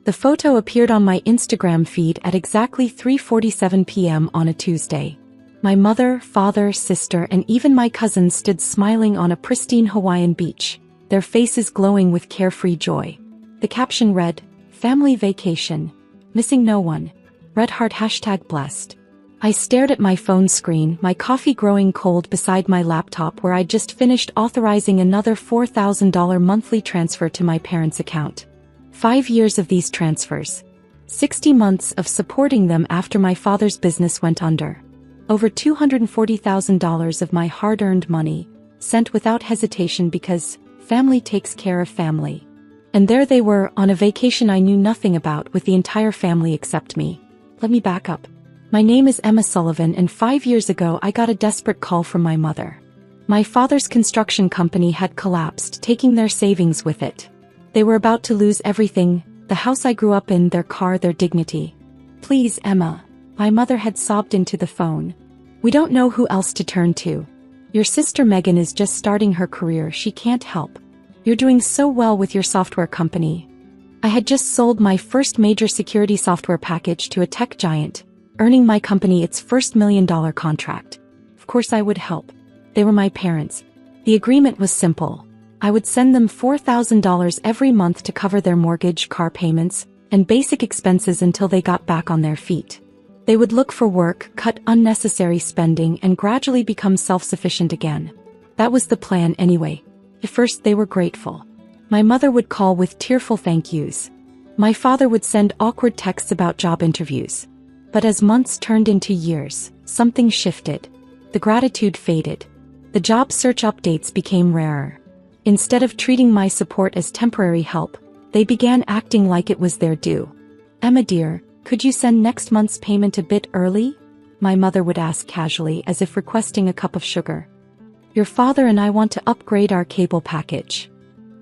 The photo appeared on my Instagram feed at exactly 3:47 p.m. on a Tuesday. My mother, father, sister, and even my cousins stood smiling on a pristine Hawaiian beach, their faces glowing with carefree joy. The caption read, "Family vacation. Missing no one. Red heart #blessed." I stared at my phone screen, my coffee growing cold beside my laptop where I'd just finished authorizing another $4,000 monthly transfer to my parents' account. 5 years of these transfers. 60 months of supporting them after my father's business went under. Over $240,000 of my hard-earned money, sent without hesitation because family takes care of family. And there they were, on a vacation I knew nothing about with the entire family except me. Let me back up. My name is Emma Sullivan, and 5 years ago I got a desperate call from my mother. My father's construction company had collapsed, taking their savings with it. They were about to lose everything, the house I grew up in, their car, their dignity. "Please, Emma," my mother had sobbed into the phone. "We don't know who else to turn to. Your sister Megan is just starting her career, she can't help. You're doing so well with your software company." I had just sold my first major security software package to a tech giant, earning my company its first $1 million contract. Of course I would help. They were my parents. The agreement was simple. I would send them $4,000 every month to cover their mortgage, car payments, and basic expenses until they got back on their feet. They would look for work, cut unnecessary spending, and gradually become self-sufficient again. That was the plan anyway. At first they were grateful. My mother would call with tearful thank yous. My father would send awkward texts about job interviews. But as months turned into years, something shifted. The gratitude faded. The job search updates became rarer. Instead of treating my support as temporary help, they began acting like it was their due. "Emma dear, could you send next month's payment a bit early?" my mother would ask casually, as if requesting a cup of sugar. "Your father and I want to upgrade our cable package."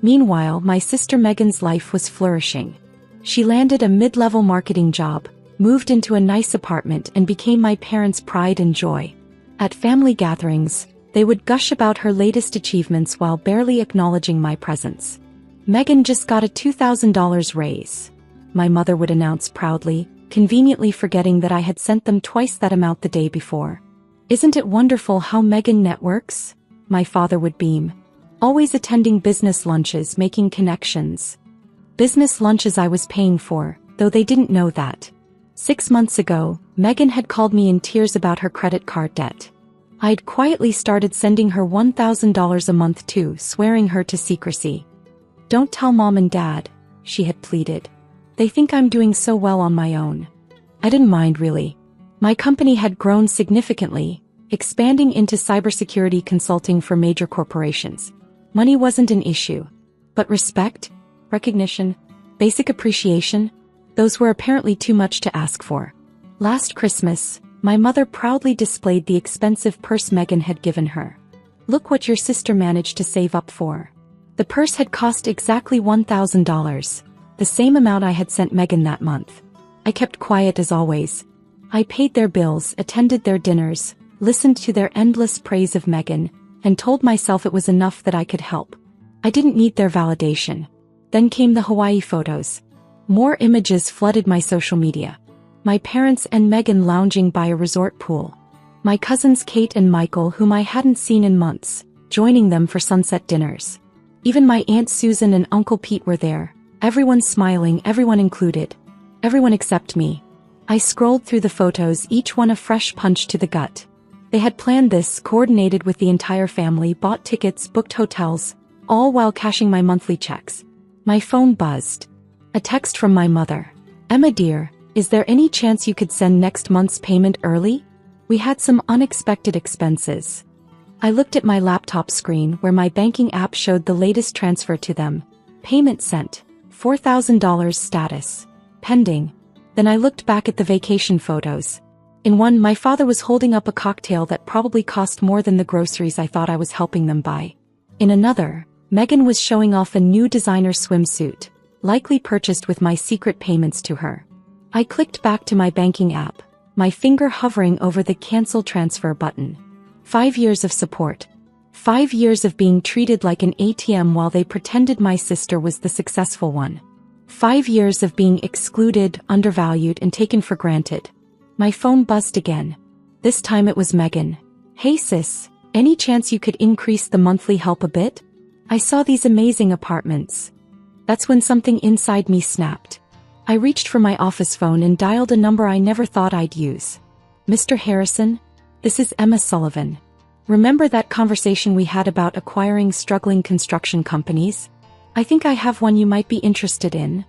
Meanwhile, my sister Megan's life was flourishing. She landed a mid-level marketing job, moved into a nice apartment, and became my parents' pride and joy. At family gatherings, they would gush about her latest achievements while barely acknowledging my presence. "Megan just got a $2,000 raise," my mother would announce proudly, conveniently forgetting that I had sent them twice that amount the day before. "Isn't it wonderful how Megan networks?" my father would beam. "Always attending business lunches, making connections." Business lunches I was paying for, though they didn't know that. 6 months ago, Megan had called me in tears about her credit card debt. I'd quietly started sending her $1,000 a month too, swearing her to secrecy. "Don't tell Mom and Dad," she had pleaded. "They think I'm doing so well on my own." I didn't mind really. My company had grown significantly, expanding into cybersecurity consulting for major corporations. Money wasn't an issue. But respect, recognition, basic appreciation, those were apparently too much to ask for. Last Christmas, my mother proudly displayed the expensive purse Megan had given her. "Look what your sister managed to save up for." The purse had cost exactly $1,000, the same amount I had sent Megan that month. I kept quiet as always. I paid their bills, attended their dinners, listened to their endless praise of Megan, and told myself it was enough that I could help. I didn't need their validation. Then came the Hawaii photos. More images flooded my social media. My parents and Megan lounging by a resort pool. My cousins Kate and Michael, whom I hadn't seen in months, joining them for sunset dinners. Even my Aunt Susan and Uncle Pete were there, everyone smiling, everyone included. Everyone except me. I scrolled through the photos, each one a fresh punch to the gut. They had planned this, coordinated with the entire family, bought tickets, booked hotels, all while cashing my monthly checks. My phone buzzed. A text from my mother. "Emma dear, is there any chance you could send next month's payment early? We had some unexpected expenses." I looked at my laptop screen where my banking app showed the latest transfer to them. Payment sent. $4,000 status. Pending. Then I looked back at the vacation photos. In one, my father was holding up a cocktail that probably cost more than the groceries I thought I was helping them buy. In another, Megan was showing off a new designer swimsuit, likely purchased with my secret payments to her. I clicked back to my banking app, my finger hovering over the cancel transfer button. 5 years of support. 5 years of being treated like an ATM while they pretended my sister was the successful one. 5 years of being excluded, undervalued, and taken for granted. My phone buzzed again. This time it was Megan. "Hey sis, any chance you could increase the monthly help a bit? I saw these amazing apartments." That's when something inside me snapped. I reached for my office phone and dialed a number I never thought I'd use. "Mr. Harrison? This is Emma Sullivan. Remember that conversation we had about acquiring struggling construction companies? I think I have one you might be interested in."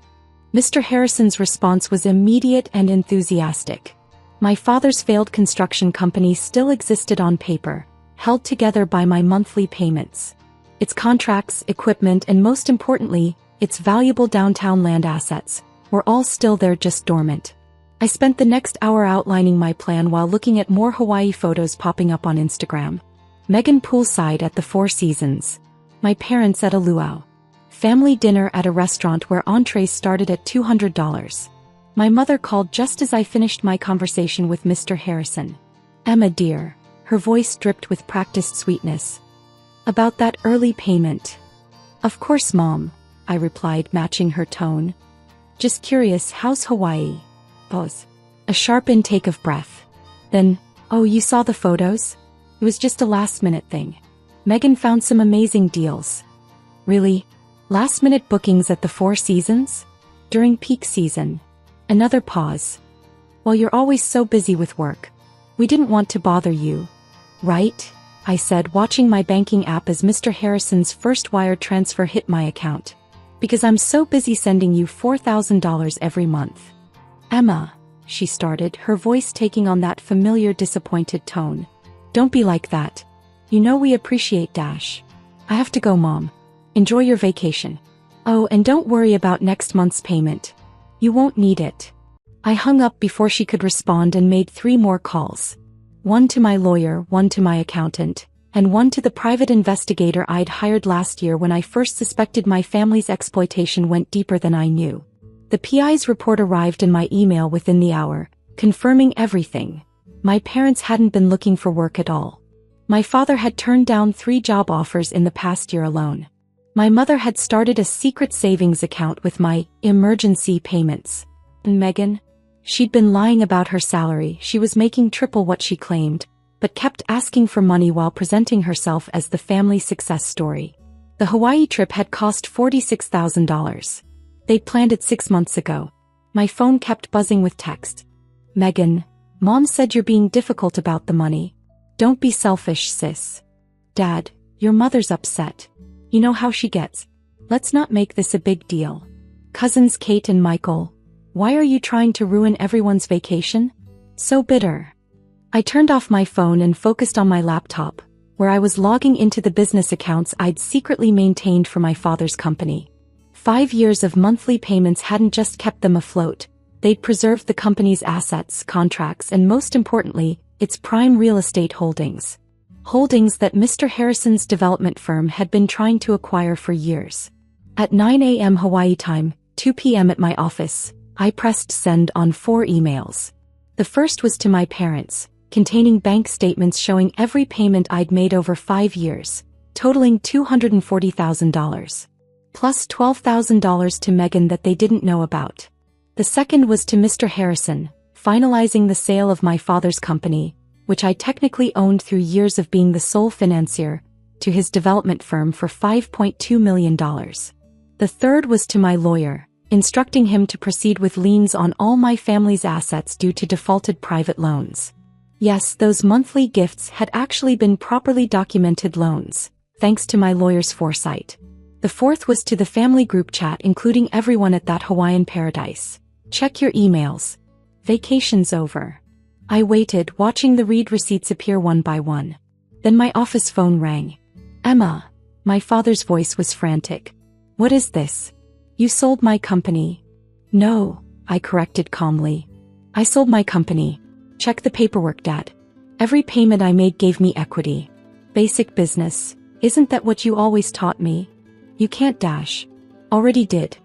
Mr. Harrison's response was immediate and enthusiastic. My father's failed construction company still existed on paper, held together by my monthly payments. Its contracts, equipment, and most importantly, its valuable downtown land assets were all still there, just dormant. I spent the next hour outlining my plan while looking at more Hawaii photos popping up on Instagram. Megan poolside at the Four Seasons. My parents at a luau. Family dinner at a restaurant where entrees started at $200. My mother called just as I finished my conversation with Mr. Harrison. "Emma dear," her voice dripped with practiced sweetness. "About that early payment." "Of course, Mom," I replied, matching her tone. "Just curious, how's Hawaii?" Pause. A sharp intake of breath. Then, "Oh, you saw the photos? It was just a last-minute thing. Megan found some amazing deals." "Really? Last-minute bookings at the Four Seasons? During peak season?" Another pause. "Well, you're always so busy with work. We didn't want to bother you." "Right?" I said, watching my banking app as Mr. Harrison's first wire transfer hit my account. "Because I'm so busy sending you $4,000 every month." "Emma," she started, her voice taking on that familiar disappointed tone. "Don't be like that. You know we appreciate Dash." "I have to go, Mom. Enjoy your vacation. Oh, and don't worry about next month's payment. You won't need it." I hung up before she could respond and made 3 more calls. One to my lawyer, one to my accountant, and one to the private investigator I'd hired last year when I first suspected my family's exploitation went deeper than I knew. The PI's report arrived in my email within the hour, confirming everything. My parents hadn't been looking for work at all. My father had turned down 3 job offers in the past year alone. My mother had started a secret savings account with my emergency payments. And Megan? She'd been lying about her salary. She was making triple what she claimed, but kept asking for money while presenting herself as the family success story. The Hawaii trip had cost $46,000. They'd planned it 6 months ago. My phone kept buzzing with text. "Megan, Mom said you're being difficult about the money. Don't be selfish, sis." "Dad, your mother's upset. You know how she gets. Let's not make this a big deal." "Cousins Kate and Michael, why are you trying to ruin everyone's vacation? So bitter." I turned off my phone and focused on my laptop, where I was logging into the business accounts I'd secretly maintained for my father's company. 5 years of monthly payments hadn't just kept them afloat. They'd preserved the company's assets, contracts, and most importantly, its prime real estate holdings. Holdings that Mr. Harrison's development firm had been trying to acquire for years. At 9 a.m. Hawaii time, 2 p.m. at my office, I pressed send on 4 emails. The first was to my parents, containing bank statements showing every payment I'd made over 5 years, totaling $240,000. Plus $12,000 to Megan that they didn't know about. The second was to Mr. Harrison, finalizing the sale of my father's company, which I technically owned through years of being the sole financier, to his development firm for $5.2 million. The third was to my lawyer, instructing him to proceed with liens on all my family's assets due to defaulted private loans. Yes, those monthly gifts had actually been properly documented loans, thanks to my lawyer's foresight. The fourth was to the family group chat, including everyone at that Hawaiian paradise. "Check your emails. Vacation's over." I waited, watching the read receipts appear one by one. Then my office phone rang. "Emma." My father's voice was frantic. "What is this? You sold my company." "No," I corrected calmly. "I sold my company. Check the paperwork, Dad. Every payment I made gave me equity. Basic business. Isn't that what you always taught me? You can't dash." "Already did.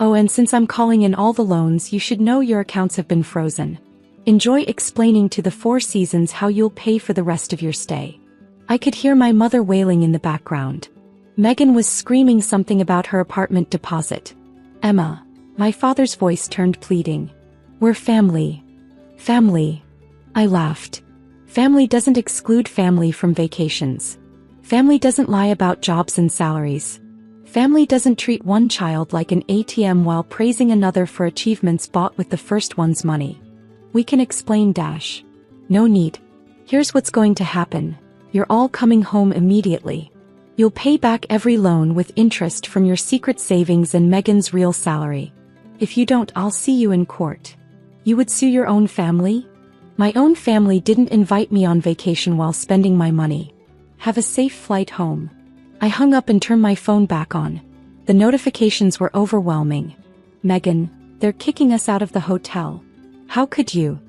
Oh, and since I'm calling in all the loans, you should know your accounts have been frozen. Enjoy explaining to the Four Seasons how you'll pay for the rest of your stay." I could hear my mother wailing in the background. Megan was screaming something about her apartment deposit. "Emma, My father's voice turned pleading. We're family. Family. I laughed. Family doesn't exclude family from vacations. Family doesn't lie about jobs and salaries. Family doesn't treat one child like an ATM while praising another for achievements bought with the first one's money. We can explain dash. No need. Here's what's going to happen. You're all coming home immediately. You'll pay back every loan with interest from your secret savings and Megan's real salary. If you don't, I'll see you in court. You would sue your own family? My own family didn't invite me on vacation while spending my money. Have a safe flight home. I hung up and turned my phone back on. The notifications were overwhelming. Megan, they're kicking us out of the hotel. How could you?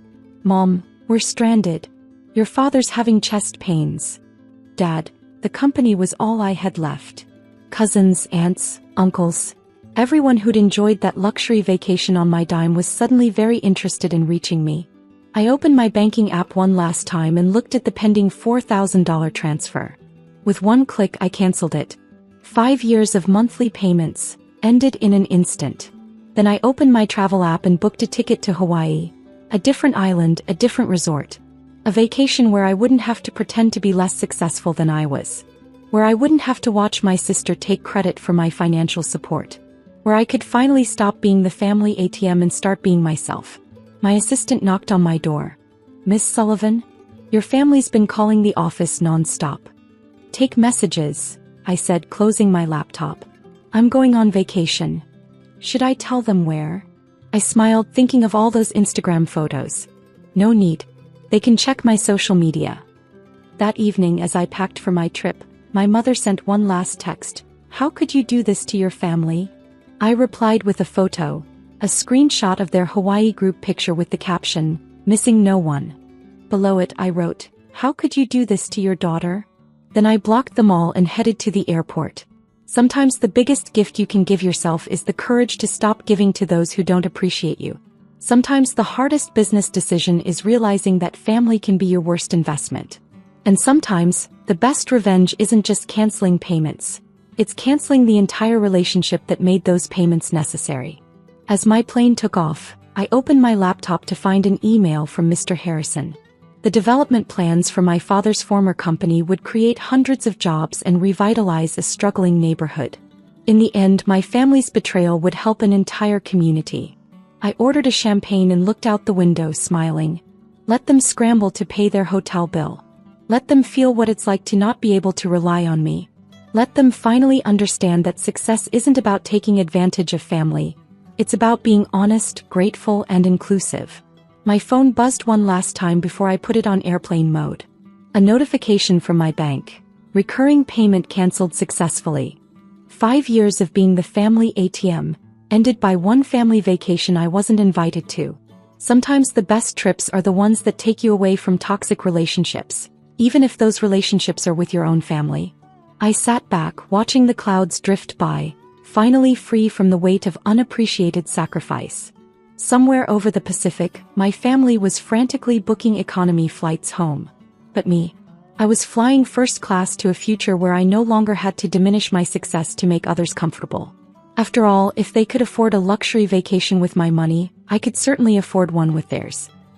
Mom, we're stranded. Your father's having chest pains. Dad, the company was all I had left. Cousins, aunts, uncles. Everyone who'd enjoyed that luxury vacation on my dime was suddenly very interested in reaching me. I opened my banking app one last time and looked at the pending $4,000 transfer. With one click, I canceled it. 5 years of monthly payments ended in an instant. Then I opened my travel app and booked a ticket to Hawaii. A different island, a different resort. A vacation where I wouldn't have to pretend to be less successful than I was. Where I wouldn't have to watch my sister take credit for my financial support. Where I could finally stop being the family ATM and start being myself. My assistant knocked on my door. Miss Sullivan? Your family's been calling the office non-stop. Take messages, I said, closing my laptop. I'm going on vacation. Should I tell them where? I smiled, thinking of all those Instagram photos. No need. They can check my social media. That evening, as I packed for my trip, my mother sent one last text. How could you do this to your family? I replied with a photo, a screenshot of their Hawaii group picture with the caption, missing no one. Below it, I wrote, how could you do this to your daughter? Then I blocked them all and headed to the airport. Sometimes the biggest gift you can give yourself is the courage to stop giving to those who don't appreciate you. Sometimes the hardest business decision is realizing that family can be your worst investment. And sometimes, the best revenge isn't just canceling payments. It's canceling the entire relationship that made those payments necessary. As my plane took off, I opened my laptop to find an email from Mr. Harrison. The development plans for my father's former company would create hundreds of jobs and revitalize a struggling neighborhood. In the end, my family's betrayal would help an entire community. I ordered a champagne and looked out the window, smiling. Let them scramble to pay their hotel bill. Let them feel what it's like to not be able to rely on me. Let them finally understand that success isn't about taking advantage of family. It's about being honest, grateful, and inclusive. My phone buzzed one last time before I put it on airplane mode. A notification from my bank. Recurring payment canceled successfully. 5 years of being the family ATM, ended by one family vacation I wasn't invited to. Sometimes the best trips are the ones that take you away from toxic relationships, even if those relationships are with your own family. I sat back, watching the clouds drift by, finally free from the weight of unappreciated sacrifice. Somewhere over the Pacific, my family was frantically booking economy flights home. But me? I was flying first class to a future where I no longer had to diminish my success to make others comfortable. After all, if they could afford a luxury vacation with my money, I could certainly afford one with theirs.